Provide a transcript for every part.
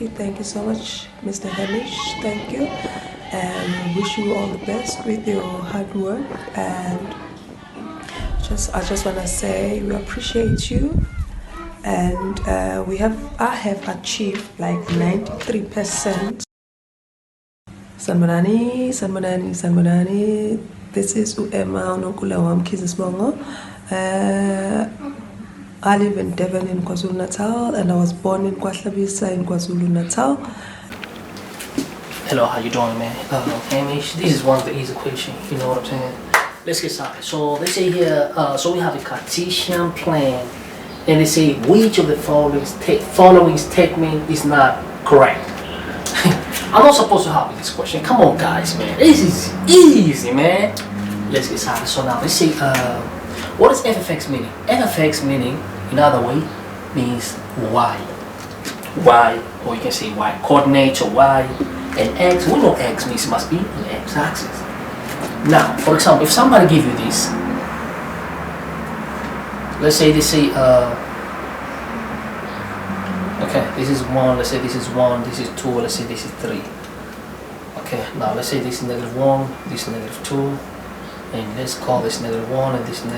Thank you so much, Mr. Hamish. Thank you. And wish you all the best with your hard work. And I just want to say we appreciate you. And I have achieved like 93%. Sanbonani. This is Emma Onokula Wamkiz Bongo. I live in Devon in KwaZulu-Natal, and I was born in KwaShlabisa in KwaZulu-Natal. Hello, how you doing, man? Hamish, this is one of the easy questions, you know what I'm saying? Let's get started. So they say here, so we have a Cartesian plan, and they say which of the following statement is not correct. I'm not supposed to help with this question. Come on, guys, man. This is easy, man. Let's get started. So now let's see. What does FFX meaning? FFX meaning, in other way, means y. Y, or you can say y coordinate or y, and x. We know x means it must be an x-axis. Now, for example, if somebody give you this, let's say they say, okay, this is 1, let's say this is 1, this is 2, let's say this is 3. Okay, now let's say this is -1, this is -2, and let's call this -1 and this -2,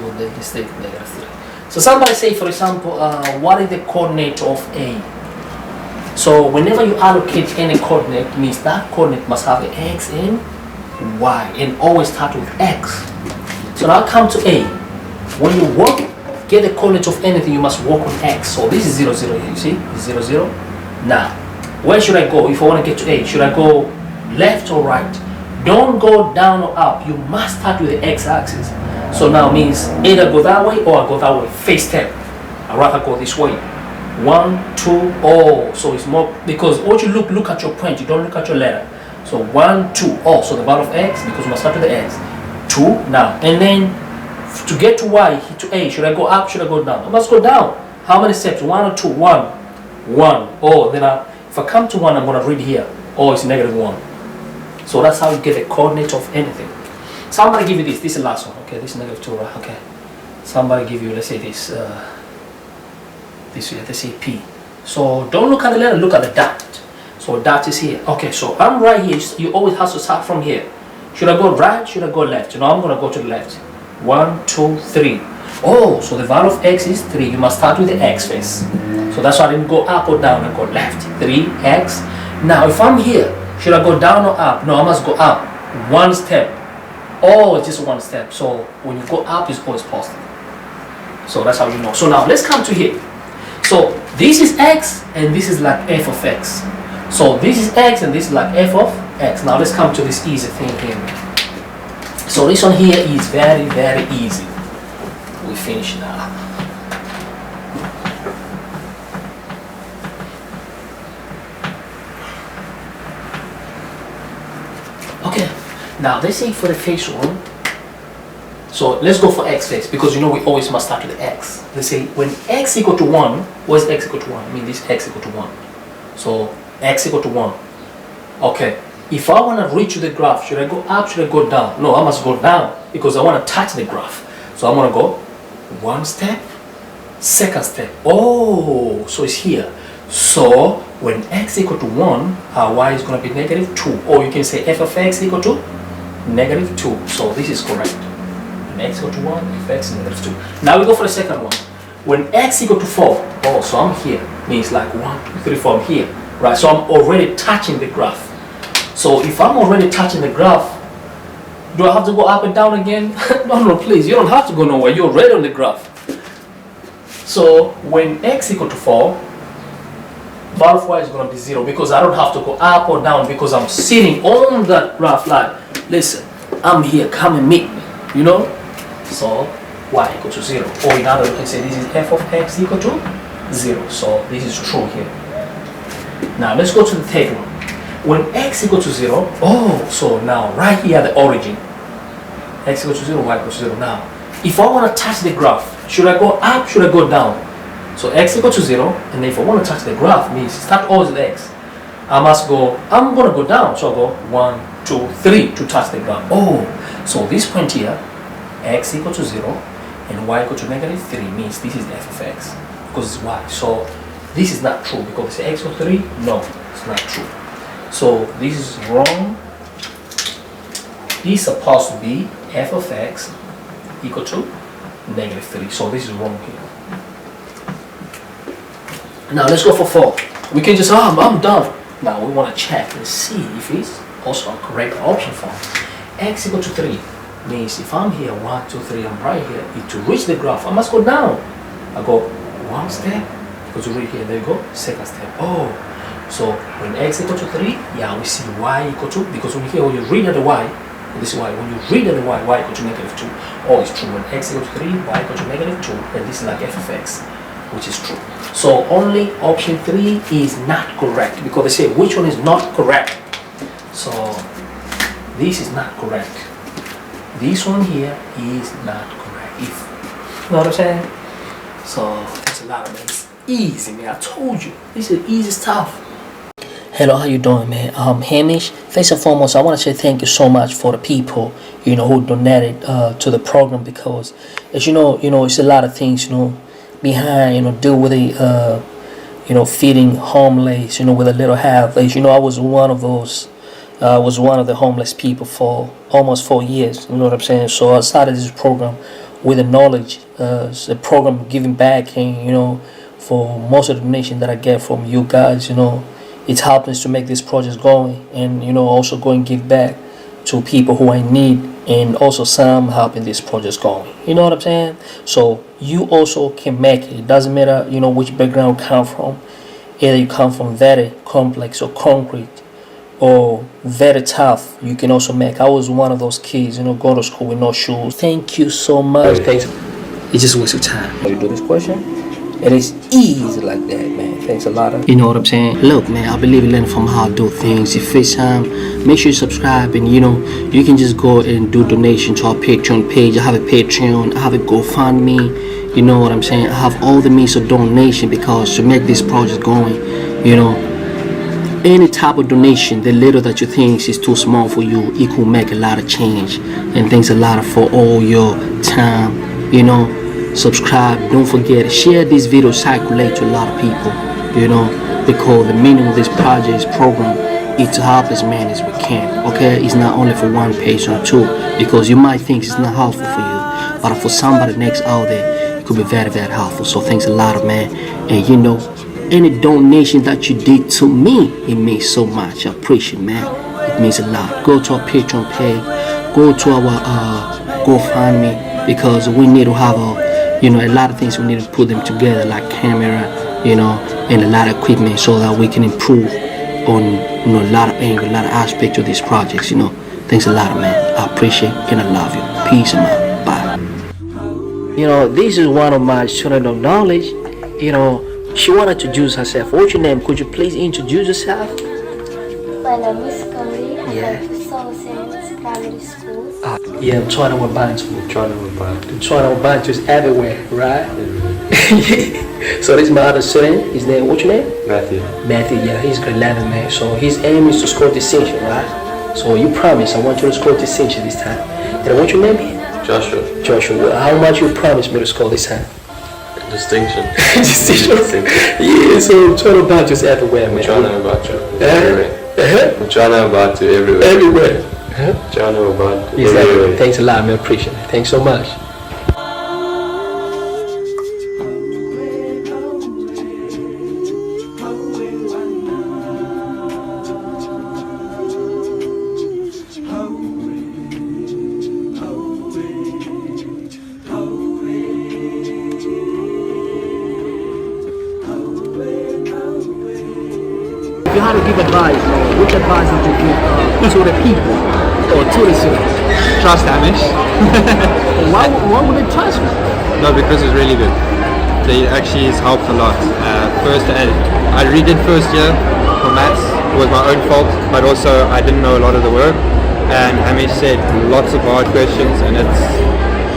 and then this is -3. So somebody say, for example, what is the coordinate of A? So whenever you allocate any coordinate, it means that coordinate must have an x and y, and always start with x. So now come to A. When you get the coordinate of anything, you must work on x. So this is 0, 0 here, you see? 0, 0. Now, where should I go if I want to get to A? Should I go left or right? Don't go down or up. You must start with the x-axis. So now means either go that way or I go that way. Face step. I'd rather go this way. 1, 2, oh. So it's more, because what you look at your point, you don't look at your letter. So 1, 2, oh. So the value of x, because we must start with the x. 2 now. And then to get to y, to A, should I go up, should I go down? I must go down. How many steps? 1 or 2? 1. 1. Oh, then if I come to 1, I'm going to read here. Oh, it's -1. So that's how you get the coordinate of anything. Somebody give you this. This is the last one. Okay, this is -2, right? Okay. Somebody give you, let's say this. This here, let's say P. So don't look at the letter, look at the dot. So dot is here. Okay, so I'm right here. You always have to start from here. Should I go right? Should I go left? You know, I'm going to go to the left. 1, 2, 3. Oh, so the value of x is 3. You must start with the x first. So that's why I didn't go up or down. I go left. 3x. Now, if I'm here, should I go down or up? No, I must go up. 1 step. Oh, it's just 1 step. So when you go up, it's always positive. So that's how you know. So now let's come to here. So this is x and this is like f of x. So this is x and this is like f of x. Now let's come to this easy thing here. So this one here is very, very easy. We finish now. Okay, now let's say for the first one. So let's go for x first, because you know we always must start with the x. Let's say when x equal to 1, what is x equal to 1? I mean this x equal to 1. So x equal to 1. Okay, if I want to reach the graph, should I go up, should I go down? No, I must go down, because I want to touch the graph. So I'm going to go 1 step, 2nd step. Oh, so it's here. So when x equal to 1, our y is going to be -2. Or you can say f of x equal to -2. So this is correct. When x equal to 1, f x is -2. Now we go for the second one. When x equal to 4, oh, so I'm here. Means like 1, 2, 3, 4, I'm here. Right, so I'm already touching the graph. So if I'm already touching the graph, do I have to go up and down again? No, please, you don't have to go nowhere. You're already on the graph. So when x equal to 4, value of y is going to be 0, because I don't have to go up or down, because I'm sitting on that graph line. Listen, I'm here, come and meet me, you know? So y equal to 0. Or in other, you can say this is f of x equal to 0. So this is true here. Now let's go to the third one. When x equal to 0, oh, so now right here the origin. X equal to 0, y equal to 0. Now, if I want to touch the graph, should I go up, should I go down? So x equal to 0, and if I want to touch the graph, means start always with x. I'm going to go down, so I go 1, 2, 3 to touch the graph. Oh, so this point here, x equal to 0, and y equal to -3 means this is f of x, because it's y. So This is not true because it's x equal to 3. No, it's not true. So this is wrong. This is supposed to be f of x equal to -3. So this is wrong here. Now let's go for 4. We can just, I'm done. Now we want to check and see if it's also a correct option form. X equal to 3 means if I'm here, 1, 2, 3, I'm right here. To reach the graph, I must go down. I go 1 step, go to right here, there you go, second step. Oh, so when x equal to 3, yeah, we see y equal to, because when you read at the y, this is y, when you read at the y equal to -2. Oh, it's true. When x equal to 3, y equal to -2, and this is like f of x, which is true. So only option 3 is not correct, because they say which one is not correct. So this is not correct. This one here is not correct. If you know what I'm saying? So that's a lot of it. It's easy, man. I told you. This is easy stuff. Hello, how you doing, man? Hamish. First and foremost, I want to say thank you so much for the people, who donated to the program, because as you know, it's a lot of things, behind, deal with the, feeding homeless, with a little half. I was one of those. I was one of the homeless people for almost 4 years. You know what I'm saying? So I started this program with the knowledge. It's a program giving back, and for most of the donation that I get from you guys, it helps us to make this project going, and also go and give back to people who I need, and also some helping this project going. You know what I'm saying? So you also can make it. It doesn't matter which background you come from. Either you come from very complex or concrete, or very tough, you can also make. I was one of those kids, go to school with no shoes. Thank you so much. Thanks. It's just a waste of time. You do this question, and it's easy like that, man. Thanks a lot. You know what I'm saying? Look, man, I believe in learning from how to do things. If it's make sure you subscribe, and you can just go and do donation to our Patreon page. I have a Patreon, I have a GoFundMe. You know what I'm saying? I have all the means of donation, because to make this project going, any type of donation, the little that you think is too small for you, it could make a lot of change. And thanks a lot for all your time. Subscribe, don't forget, share this video, circulate to a lot of people, because the meaning of this project, this program, is to help as many as we can. Okay, it's not only for one person or two, because you might think it's not helpful for you, but for somebody next out there, it could be very, very helpful. So thanks a lot, man. And any donation that you did to me, it means so much. I appreciate it, man. It means a lot. Go to our Patreon page, go to our GoFundMe, because we need to have a lot of things. We need to put them together, like camera, and a lot of equipment, so that we can improve on a lot of angle, a lot of aspects of these projects. Thanks a lot, man. I appreciate and I love you. Peace, man. Bye. This is one of my students of knowledge. She wanted to introduce herself. What's your name? Could you please introduce yourself? My name is Kali. I go to Science Primary School. Yeah, I'm trying to Ubuntu. Ubuntu is everywhere, right? So this is my other student. His name, what's your name? Matthew, yeah, he's grade 11, man. So his aim is to score distinction, right? So you promise, I want you to score distinction this time. And what's your name? Joshua, how much you promise me to score this time? Distinction. Distinction. Yeah, so trying to about just everywhere, man. Trying to about you everywhere. I'm trying to about you everywhere. Everywhere. Trying to about you exactly. everywhere. Thanks a lot, man. Appreciate it. Thanks so much. If you had to give advice, which advice would you give to the people or to the students? Trust Hamish. Why would they trust me? No, because it's really good. It actually has helped a lot. I redid first year for maths. It was my own fault, but also I didn't know a lot of the work. And Hamish said lots of hard questions, and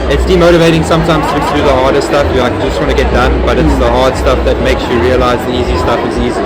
it's demotivating sometimes to do the harder stuff. You just want to get done, but it's the hard stuff that makes you realize the easy stuff is easy.